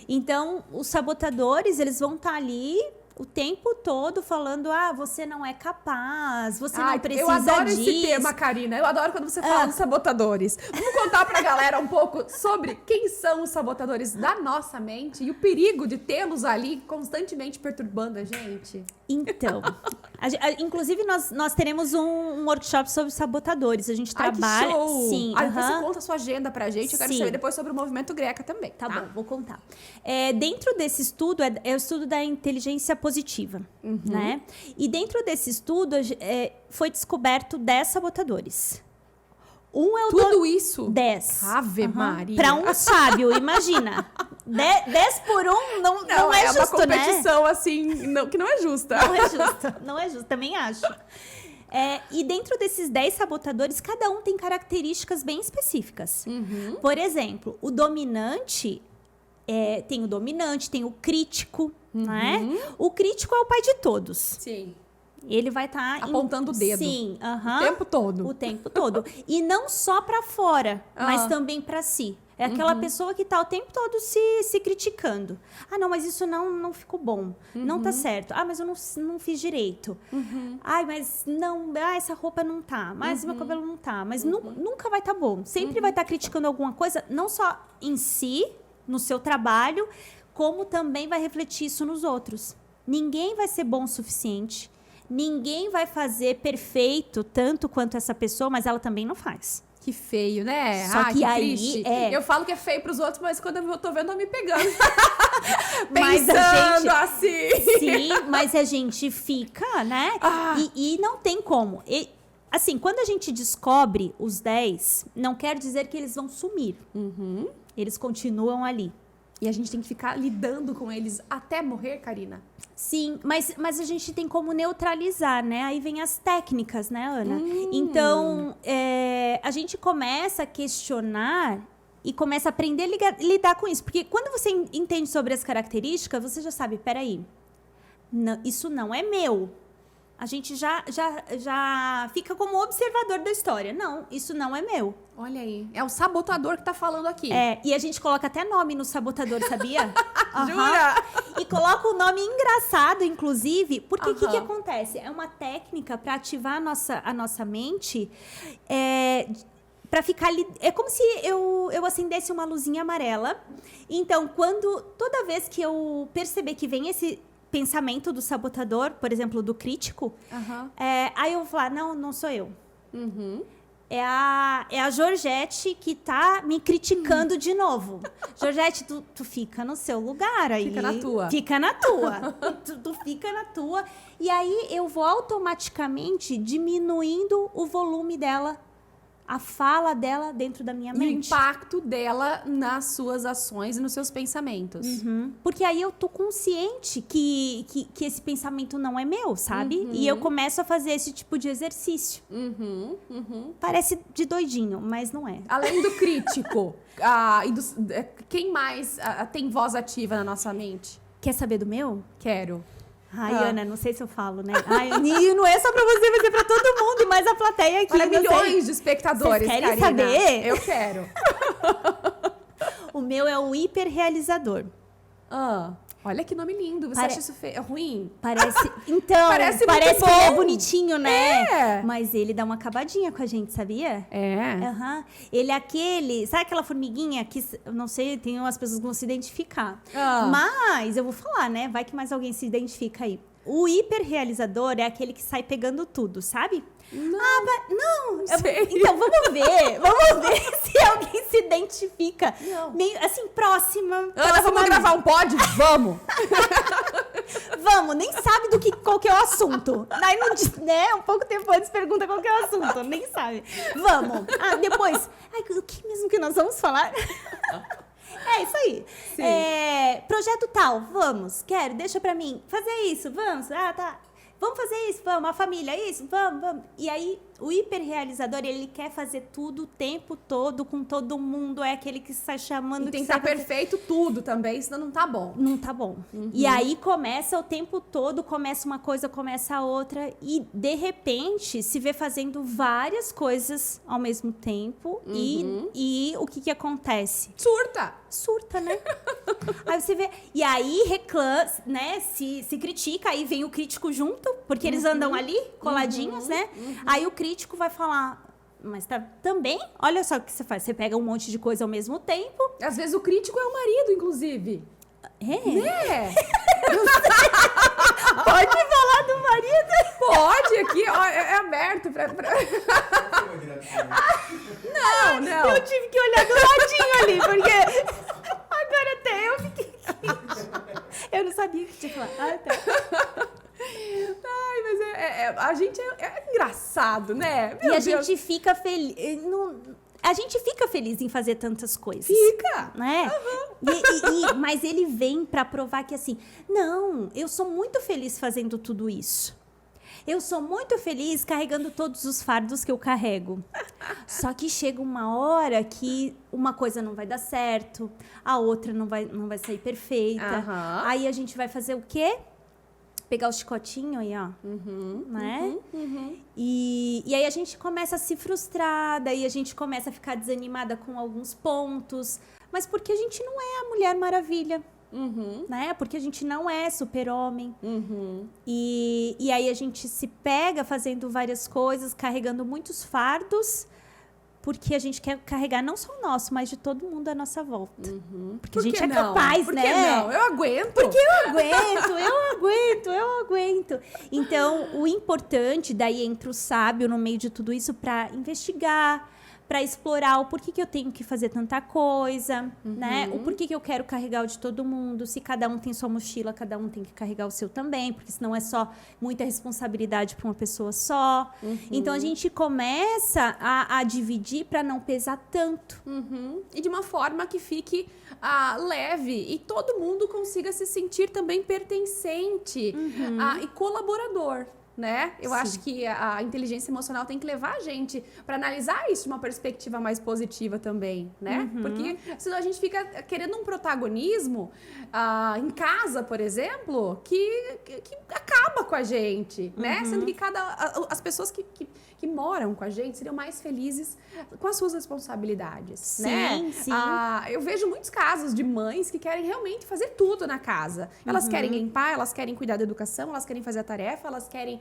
Então, os sabotadores, eles vão estar ali o tempo todo falando, você não é capaz, você não Ai, precisa eu adoro disso. esse tema, Karina. Eu adoro quando você fala dos sabotadores. Vamos contar pra galera um pouco sobre quem são os sabotadores da nossa mente e o perigo de tê-los ali constantemente perturbando a gente. Então, inclusive nós teremos um workshop sobre sabotadores. A gente trabalha... Que show! Sim, Aí você conta a sua agenda pra gente. Eu quero Sim. saber depois sobre o movimento Greca também. Tá bom, vou contar. Dentro desse estudo, é o estudo da inteligência positiva, né? E dentro desse estudo, foi descoberto 10 sabotadores. Um é o Tudo isso? 10. Ave Maria. Para um sábio, imagina. 10 por 1 não é justo, uma né? competição assim, que não é justa. Não é justo, não é justo, também acho. E dentro desses 10 sabotadores, cada um tem características bem específicas. Por exemplo, o dominante, tem o dominante, tem o crítico, né? O crítico é o pai de todos. Sim. Ele vai estar... Apontando o dedo. Sim, O tempo todo. O tempo todo. E não só para fora, mas também para si. É aquela pessoa que tá o tempo todo se criticando. Ah, não, mas isso não ficou bom. Não tá certo. Ah, mas eu não fiz direito. Ai, mas não... essa roupa não tá. Mas meu cabelo não tá. Mas nunca vai estar bom. Sempre vai estar criticando alguma coisa, não só em si, no seu trabalho, como também vai refletir isso nos outros. Ninguém vai ser bom o suficiente. Ninguém vai fazer perfeito tanto quanto essa pessoa, mas ela também não faz. Que feio, né? Só que aí triste. Eu falo que é feio pros outros, mas quando eu tô vendo, eu me pegando. Mas Pensando assim. Sim, mas a gente fica, né? E não tem como. Assim, quando a gente descobre os 10, não quer dizer que eles vão sumir. Eles continuam ali. E a gente tem que ficar lidando com eles até morrer, Karina? Sim, mas a gente tem como neutralizar, né? Aí vem as técnicas, né, Ana? Então, a gente começa a questionar e começa a aprender a lidar com isso. Porque quando você entende sobre as características, você já sabe, peraí, isso não é meu. A gente já fica como observador da história. Não, isso não é meu. Olha aí, é o sabotador que tá falando aqui. E a gente coloca até nome no sabotador, sabia? Jura? E coloca o nome engraçado, inclusive, porque o que acontece? É uma técnica para ativar a nossa mente, para ficar ali. É como se eu acendesse uma luzinha amarela. Então, toda vez que eu perceber que vem esse pensamento do sabotador, por exemplo, do crítico, aí eu vou falar, não sou eu. É a Georgette que tá me criticando de novo. Georgette, tu fica no seu lugar aí. Fica na tua. Fica na tua. tu fica na tua. E aí eu vou automaticamente diminuindo o volume dela, a fala dela dentro da minha mente. O impacto dela nas suas ações e nos seus pensamentos. Porque aí eu tô consciente que esse pensamento não é meu, sabe? E eu começo a fazer esse tipo de exercício. Parece de doidinho, mas não é. Além do crítico, quem mais tem voz ativa na nossa mente? Quer saber do meu? Quero. Ai, Ana, não sei se eu falo, né? E não é só pra você, vai ser pra todo mundo e mais a plateia aqui. Para milhões de espectadores, Vocês querem Karina. saber? Eu quero. O meu é o hiperrealizador. Olha que nome lindo. Você acha isso ruim? Parece... Então, Parece que muito ele bom. é bonitinho, né? É. Mas ele dá uma acabadinha com a gente, sabia? É. Ele é aquele... Sabe aquela formiguinha que, eu não sei, tem umas pessoas que vão se identificar. Mas, eu vou falar, né? Vai que mais alguém se identifica aí. O hiperrealizador é aquele que sai pegando tudo, sabe? Não. Sei. Então, vamos ver se alguém se identifica. Não. Meio, assim, próxima. Ana, vamos gravar um pod? Vamos! Vamos, nem sabe qual que é o assunto. Daí, não diz, né? Um pouco tempo antes pergunta qual que é o assunto. Nem sabe. Vamos. Depois. O que mesmo que nós vamos falar? É isso aí. Projeto tal, vamos. Quero, deixa pra mim. Fazer isso, vamos. Tá. Vamos fazer isso, vamos. A família, isso, vamos. E aí, O hiperrealizador, ele quer fazer tudo o tempo todo, com todo mundo. É aquele que sai chamando... E tem que estar perfeito tudo também, senão não tá bom. Não tá bom. E aí começa o tempo todo, começa uma coisa, começa a outra. E, de repente, se vê fazendo várias coisas ao mesmo tempo. E o que acontece? Surta, né? Aí você vê... E aí reclama, né? Se critica, aí vem o crítico junto, porque eles andam ali, coladinhos, né? Aí o crítico vai falar... Mas também, olha só o que você faz. Você pega um monte de coisa ao mesmo tempo. Às vezes o crítico é o marido, inclusive. Né? Pode falar do marido? Pode, aqui ó, é aberto pra... Não. Eu tive que olhar do ladinho ali, porque agora até eu fiquei... Eu não sabia que tinha que falar. Ah, tá. Ai, mas a gente é engraçado, né? Meu Deus. Gente fica feliz... A gente fica feliz em fazer tantas coisas. Fica! Né? Mas ele vem pra provar que assim... Não, eu sou muito feliz fazendo tudo isso. Eu sou muito feliz carregando todos os fardos que eu carrego. Só que chega uma hora que uma coisa não vai dar certo, a outra não vai sair perfeita. Aí a gente vai fazer o quê? Pegar o chicotinho aí, ó. Né? E aí a gente começa a se frustrar, daí a gente começa a ficar desanimada com alguns pontos. Mas porque a gente não é a Mulher Maravilha. Né? Porque a gente não é super-homem. E aí a gente se pega fazendo várias coisas, carregando muitos fardos, porque a gente quer carregar não só o nosso, mas de todo mundo à nossa volta. Porque a gente é capaz, Por né? Que não? Eu aguento. Porque eu aguento. Então, o importante, daí entra o sábio no meio de tudo isso para investigar, para explorar o porquê que eu tenho que fazer tanta coisa, né? O porquê que eu quero carregar o de todo mundo. Se cada um tem sua mochila, cada um tem que carregar o seu também, porque senão é só muita responsabilidade para uma pessoa só. Então, a gente começa a dividir para não pesar tanto. E de uma forma que fique leve e todo mundo consiga se sentir também pertencente e colaborador. Né? Eu acho que a inteligência emocional tem que levar a gente para analisar isso de uma perspectiva mais positiva também, né? Porque senão a gente fica querendo um protagonismo em casa, por exemplo, que acaba com a gente, né? Sendo que as pessoas que moram com a gente seriam mais felizes com as suas responsabilidades, né? Sim. Eu vejo muitos casos de mães que querem realmente fazer tudo na casa. Elas querem limpar, elas querem cuidar da educação, elas querem fazer a tarefa, elas querem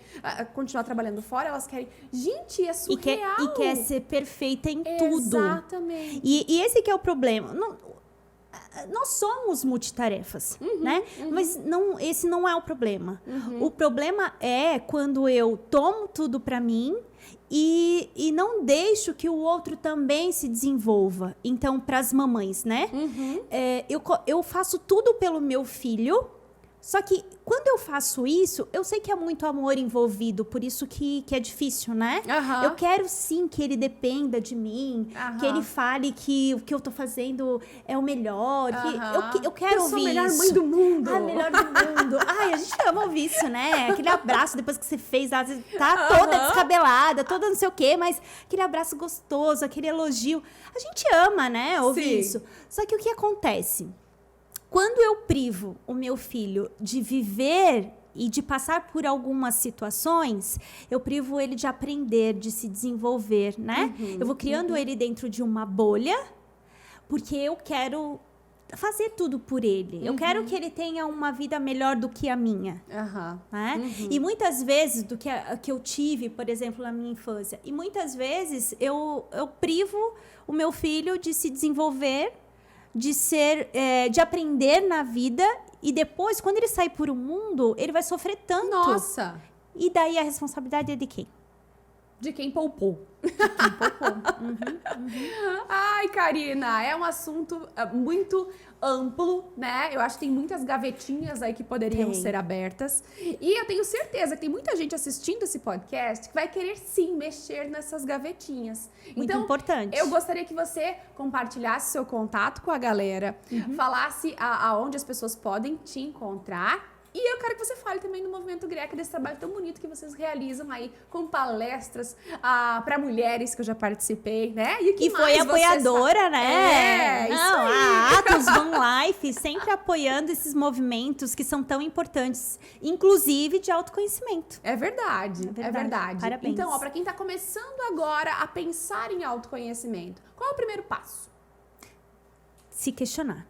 continuar trabalhando fora, elas querem... Gente, é surreal! E quer ser perfeita em tudo. Exatamente. E esse que é o problema. Nós somos multitarefas, né? Mas esse não é o problema. O problema é quando eu tomo tudo pra mim e não deixo que o outro também se desenvolva. Então, pras mamães, né? Eu faço tudo pelo meu filho, só que quando eu faço isso, eu sei que é muito amor envolvido, por isso que é difícil, né? Eu quero sim que ele dependa de mim, que ele fale que o que eu tô fazendo é o melhor, que eu quero ouvir isso. Eu sou a melhor mãe do mundo. A melhor do mundo. Ai, a gente ama ouvir isso, né? Aquele abraço depois que você fez, às vezes tá toda descabelada, toda não sei o quê, mas aquele abraço gostoso, aquele elogio. A gente ama, né? Ouvir isso. Só que o que acontece? Quando eu privo o meu filho de viver e de passar por algumas situações, eu privo ele de aprender, de se desenvolver, né? Eu vou criando ele dentro de uma bolha, porque eu quero fazer tudo por ele. Eu quero que ele tenha uma vida melhor do que a minha. Né? E muitas vezes, do que eu tive, por exemplo, na minha infância, e muitas vezes eu privo o meu filho de se desenvolver, de aprender na vida, e depois, quando ele sair por o mundo, ele vai sofrer tanto. Nossa! E daí a responsabilidade é de quem? De quem poupou. Ai, Karina, é um assunto muito amplo, né? Eu acho que tem muitas gavetinhas aí que poderiam ser abertas. E eu tenho certeza que tem muita gente assistindo esse podcast que vai querer sim mexer nessas gavetinhas. Muito importante. Eu gostaria que você compartilhasse seu contato com a galera, falasse aonde as pessoas podem te encontrar. E eu quero que você fale também do Movimento Greca, desse trabalho tão bonito que vocês realizam aí com palestras para mulheres que eu já participei, né? E que foi apoiadora, né? Isso Não, aí. a Atos Van Life sempre apoiando esses movimentos que são tão importantes, inclusive de autoconhecimento. É verdade, É verdade. é verdade. Parabéns. Então, para quem tá começando agora a pensar em autoconhecimento, qual é o primeiro passo? Se questionar.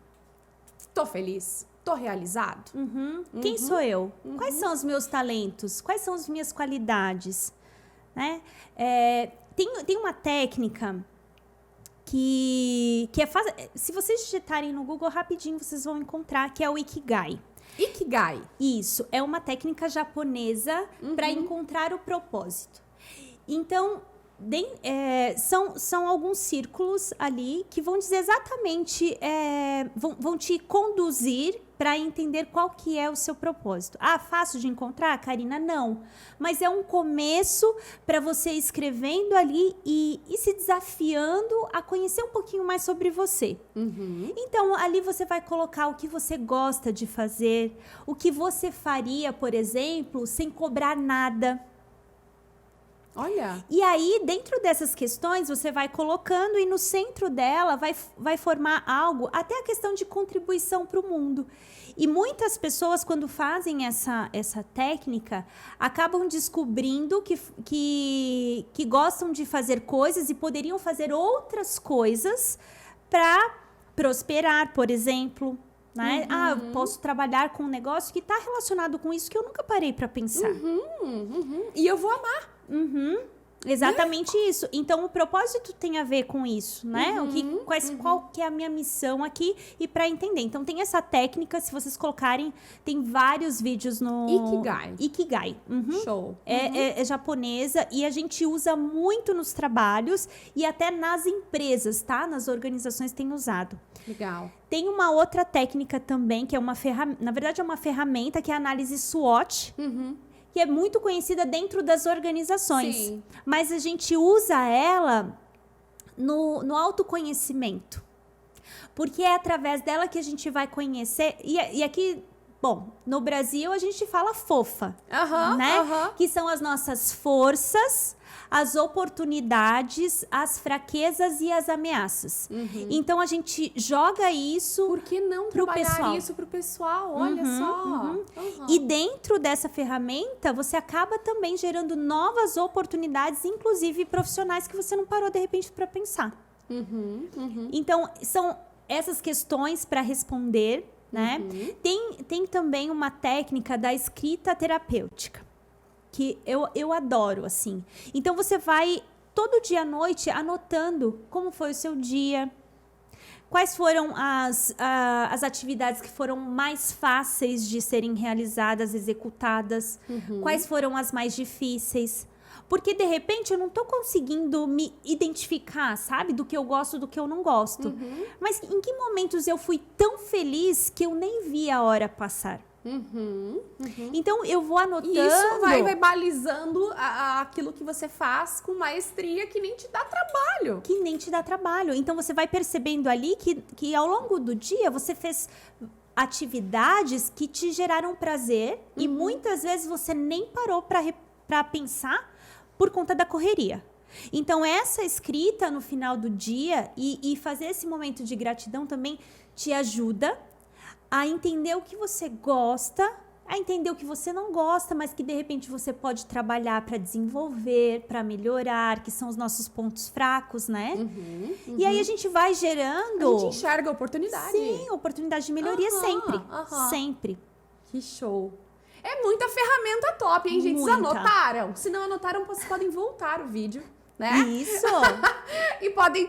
Tô feliz? Tô realizado? Quem sou eu? Quais são os meus talentos? Quais são as minhas qualidades? Né? Tem uma técnica que é fácil. Se vocês digitarem no Google rapidinho, vocês vão encontrar, que é o Ikigai. Ikigai. Isso, é uma técnica japonesa para encontrar o propósito. Então, são alguns círculos ali que vão dizer exatamente, vão te conduzir para entender qual que é o seu propósito. Ah, fácil de encontrar, Karina? Não. Mas é um começo para você escrevendo ali e se desafiando a conhecer um pouquinho mais sobre você. Então, ali você vai colocar o que você gosta de fazer, o que você faria, por exemplo, sem cobrar nada. Olha. E aí, dentro dessas questões, você vai colocando e no centro dela vai formar algo, até a questão de contribuição para o mundo. E muitas pessoas, quando fazem essa técnica, acabam descobrindo que gostam de fazer coisas e poderiam fazer outras coisas para prosperar, por exemplo. Né? Ah, eu posso trabalhar com um negócio que está relacionado com isso que eu nunca parei para pensar. E eu vou amar. Exatamente isso. Então, o propósito tem a ver com isso, né? Qual que é a minha missão aqui e para entender. Então, tem essa técnica, se vocês colocarem, tem vários vídeos no... Ikigai. Show. É japonesa e a gente usa muito nos trabalhos e até nas empresas, tá? Nas organizações tem usado. Legal. Tem uma outra técnica também, que é uma ferramenta... Na verdade, é uma ferramenta que é a análise SWOT. Que é muito conhecida dentro das organizações. Sim. Mas a gente usa ela no autoconhecimento. Porque é através dela que a gente vai conhecer... E aqui, bom, no Brasil a gente fala fofa, né? Que são as nossas forças, as oportunidades, as fraquezas e as ameaças. Então, a gente joga isso... Por que não pro trabalhar pessoal. isso pro pessoal? Olha só. E dentro dessa ferramenta, você acaba também gerando novas oportunidades, inclusive profissionais, que você não parou, de repente, para pensar. Então, são essas questões para responder, né? Tem também uma técnica da escrita terapêutica, que eu adoro, assim. Então, você vai, todo dia à noite, anotando como foi o seu dia, quais foram as atividades que foram mais fáceis de serem realizadas, executadas, quais foram as mais difíceis. Porque, de repente, eu não estou conseguindo me identificar, sabe? Do que eu gosto, do que eu não gosto. Mas em que momentos eu fui tão feliz que eu nem vi a hora passar? Então, eu vou anotando... E isso vai balizando aquilo que você faz com maestria, que nem te dá trabalho. Que nem te dá trabalho. Então, você vai percebendo ali que ao longo do dia, você fez atividades que te geraram prazer e muitas vezes você nem parou para pensar por conta da correria. Então, essa escrita no final do dia e fazer esse momento de gratidão também te ajuda a entender o que você gosta, a entender o que você não gosta, mas que de repente você pode trabalhar para desenvolver, para melhorar, que são os nossos pontos fracos, né? E aí a gente vai gerando... A gente enxerga a oportunidade. Sim, oportunidade de melhoria sempre. Sempre. Que show. É muita ferramenta top, hein, gente? Vocês anotaram? Se não anotaram, vocês podem voltar o vídeo, né? Isso! E podem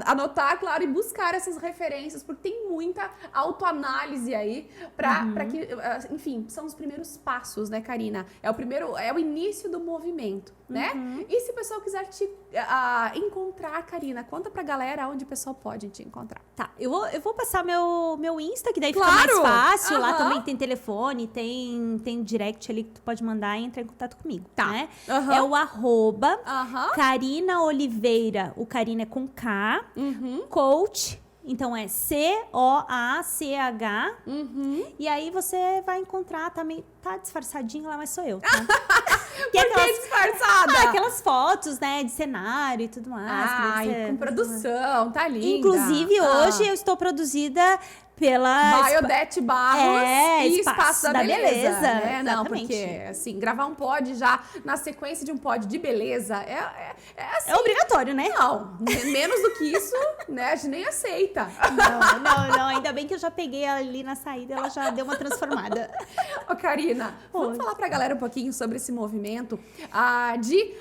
anotar, claro, e buscar essas referências, porque tem muita autoanálise aí para que, enfim, são os primeiros passos, né, Karina? É o início do movimento, né? E se o pessoal quiser te encontrar, Karina, conta pra galera onde o pessoal pode te encontrar. Tá, eu vou passar meu Insta, que daí Claro! fica mais fácil. Lá também tem telefone, tem direct ali que tu pode mandar e entrar em contato comigo, né? É o @ Karina Oliveira, o Karina é com K, coach, Então é COACH. E aí você vai encontrar também. Tá disfarçadinho lá, mas sou eu, tá? Por que disfarçada? Aquelas fotos, né, de cenário e tudo mais. Ai, com produção, tá linda. Inclusive, hoje eu estou produzida pela Biodete Barros e Espaço da Beleza. Né? Não, Exatamente. porque, assim, gravar um pod já na sequência de um pod de beleza é assim. É obrigatório, né? Não, menos do que isso, né, a gente nem aceita. Não, ainda bem que eu já peguei ali na saída, ela já deu uma transformada. Ô, Karina, vamos falar pra galera um pouquinho sobre esse movimento de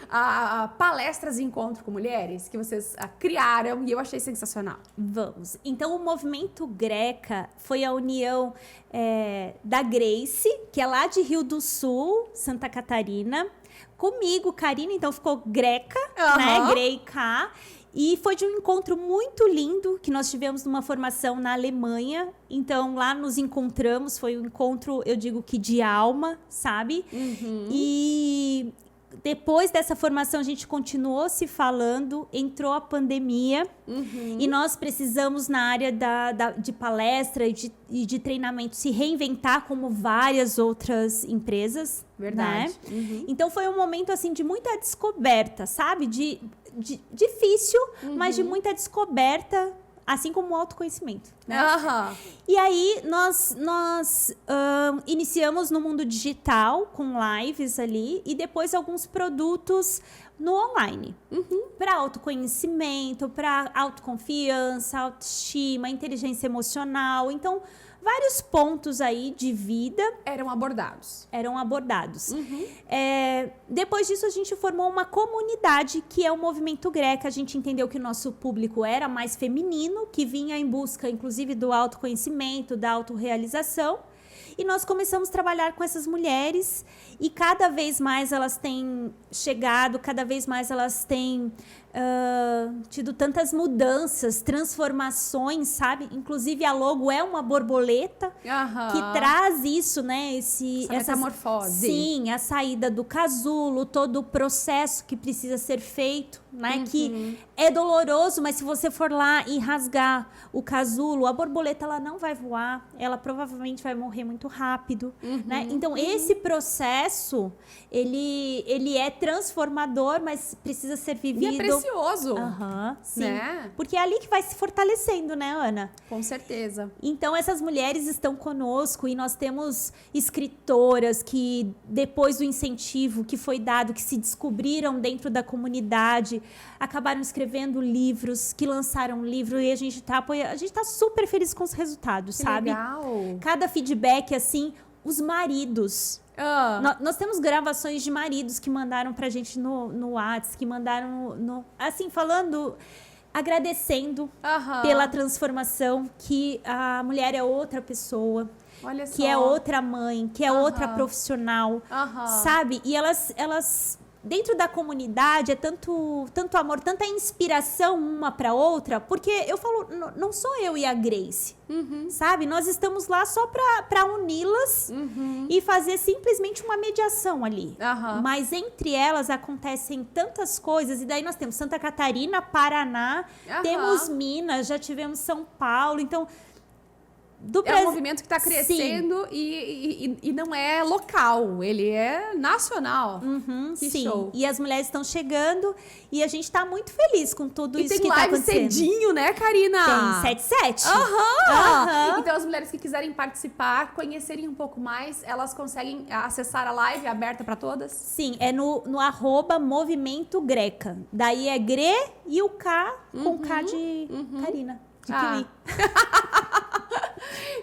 palestras e encontro com mulheres que vocês criaram e eu achei sensacional. Vamos. Então, o movimento Greca foi a união da Grace, que é lá de Rio do Sul, Santa Catarina, comigo, Karina, então ficou Greca, né? Greica. E foi de um encontro muito lindo que nós tivemos numa formação na Alemanha. Então, lá nos encontramos, foi um encontro, eu digo que de alma, sabe? E depois dessa formação, a gente continuou se falando, entrou a pandemia e nós precisamos, na área de palestra e de treinamento, se reinventar como várias outras empresas. Verdade. Né? Então, foi um momento, assim, de muita descoberta, sabe? Difícil, mas de muita descoberta, assim como o autoconhecimento. Né? E aí, nós iniciamos no mundo digital, com lives ali, e depois alguns produtos no online. Para autoconhecimento, para autoconfiança, autoestima, inteligência emocional. Então, vários pontos aí de vida eram abordados. Depois disso, a gente formou uma comunidade, que é o Movimento Greca. A gente entendeu que o nosso público era mais feminino, que vinha em busca, inclusive, do autoconhecimento, da autorrealização. E nós começamos a trabalhar com essas mulheres e cada vez mais elas têm chegado, cada vez mais elas têm tido tantas mudanças, transformações, sabe? Inclusive, a logo é uma borboleta que traz isso, né? Essa metamorfose. Sim, a saída do casulo, todo o processo que precisa ser feito, né? Que é doloroso, mas se você for lá e rasgar o casulo, a borboleta ela não vai voar, ela provavelmente vai morrer muito rápido, né? Então, esse processo, ele é transformador, mas precisa ser vivido. E é precioso. Sim. Né? Porque é ali que vai se fortalecendo, né, Ana? Com certeza. Então, essas mulheres estão conosco e nós temos escritoras que, depois do incentivo que foi dado, que se descobriram dentro da comunidade, acabaram escrevendo livros, que lançaram livro e a gente tá super feliz com os resultados, que sabe? Legal. Cada feedback, assim, os maridos. Nós temos gravações de maridos que mandaram pra gente no WhatsApp, que mandaram assim, falando, agradecendo pela transformação, que a mulher é outra pessoa, Olha só. que é outra mãe, que é outra profissional, sabe? E elas dentro da comunidade é tanto amor, tanta inspiração uma para outra, porque eu falo, não sou eu e a Grace, sabe? Nós estamos lá só para uni-las e fazer simplesmente uma mediação ali. Mas entre elas acontecem tantas coisas, e daí nós temos Santa Catarina, Paraná, temos Minas, já tivemos São Paulo, então é um movimento que está crescendo e não é local, ele é nacional. Que sim. Show. E as mulheres estão chegando e a gente está muito feliz com tudo isso que está acontecendo. E tem live cedinho, né, Karina? Tem 7/7. Então as mulheres que quiserem participar, conhecerem um pouco mais, elas conseguem acessar a live aberta para todas? Sim, é no @Movimento Greca. Daí é Gre e o K com K de Karina. De Kiwi.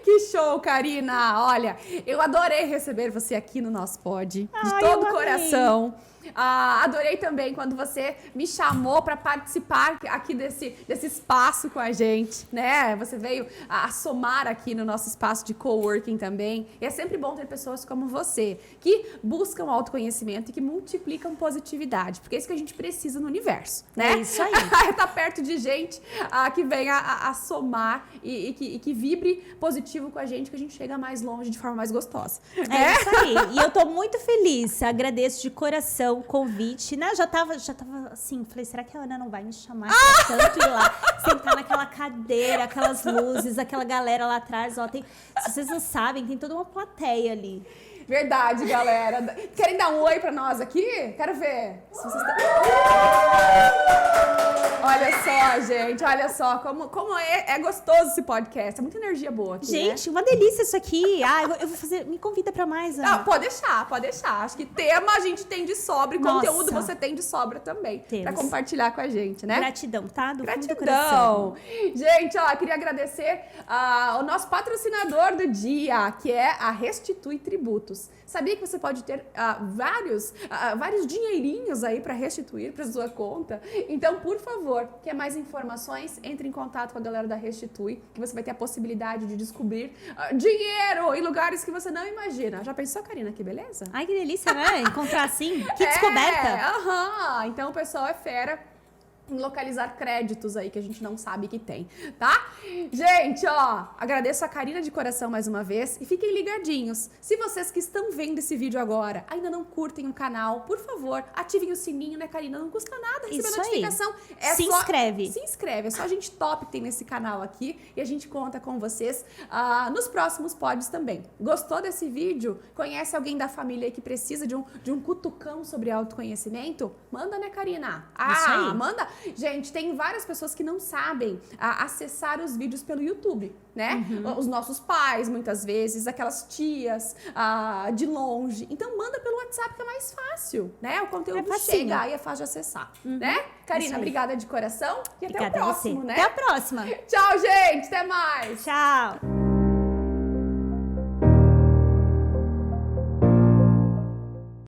Que show, Karina! Olha, eu adorei receber você aqui no nosso pod, de todo o coração. Adorei também quando você me chamou para participar aqui desse espaço com a gente, né? Você veio a somar aqui no nosso espaço de coworking também. E é sempre bom ter pessoas como você, que buscam autoconhecimento e que multiplicam positividade, porque é isso que a gente precisa no universo, né? É isso aí. Tá perto de gente que venha a somar e que vibre positivo com a gente, que a gente chega mais longe de forma mais gostosa. É isso aí. E eu tô muito feliz. Agradeço de coração o convite. Né? Já tava assim, falei, será que a Ana não vai me chamar pra tanto ir lá? Sentar naquela cadeira, aquelas luzes, aquela galera lá atrás, ó. Se vocês não sabem, tem toda uma plateia ali. Verdade, galera. Querem dar um oi pra nós aqui? Quero ver. Se vocês estão... Olha só, gente. Olha só como é gostoso esse podcast. É muita energia boa aqui, gente, né? uma delícia isso aqui. Eu vou fazer... Me convida pra mais, Ana. Pode deixar. Acho que tema a gente tem de sobra e Nossa. conteúdo você tem de sobra também. Temos. Pra compartilhar com a gente, né? Gratidão, tá? Do fundo do coração. Gente, ó, queria agradecer ao nosso patrocinador do dia, que é a Restitui Tributos. Sabia que você pode ter vários dinheirinhos aí para restituir para sua conta? Então, por favor, quer mais informações? Entre em contato com a galera da Restitui, que você vai ter a possibilidade de descobrir dinheiro em lugares que você não imagina. Já pensou, Karina? Que beleza? Ai, que delícia, né? Encontrar assim. Que descoberta. Então o pessoal é fera em localizar créditos aí que a gente não sabe que tem, tá? Gente, ó, agradeço a Karina de coração mais uma vez e fiquem ligadinhos. Se vocês que estão vendo esse vídeo agora ainda não curtem o canal, por favor, ativem o sininho, né, Karina? Não custa nada receber Isso notificação. Aí. Se inscreve. Se inscreve, é só gente top que tem nesse canal aqui e a gente conta com vocês nos próximos pods também. Gostou desse vídeo? Conhece alguém da família aí que precisa de um cutucão sobre autoconhecimento? Manda, né, Karina? Isso aí. Manda. Gente, tem várias pessoas que não sabem acessar os vídeos pelo YouTube, né? Os nossos pais, muitas vezes, aquelas tias de longe. Então, manda pelo WhatsApp que é mais fácil, né? O conteúdo chega aí, é fácil de acessar, né? Karina, obrigada de coração e Obrigada até o próximo, a você. né? Até a próxima. Tchau, gente! Até mais! Tchau!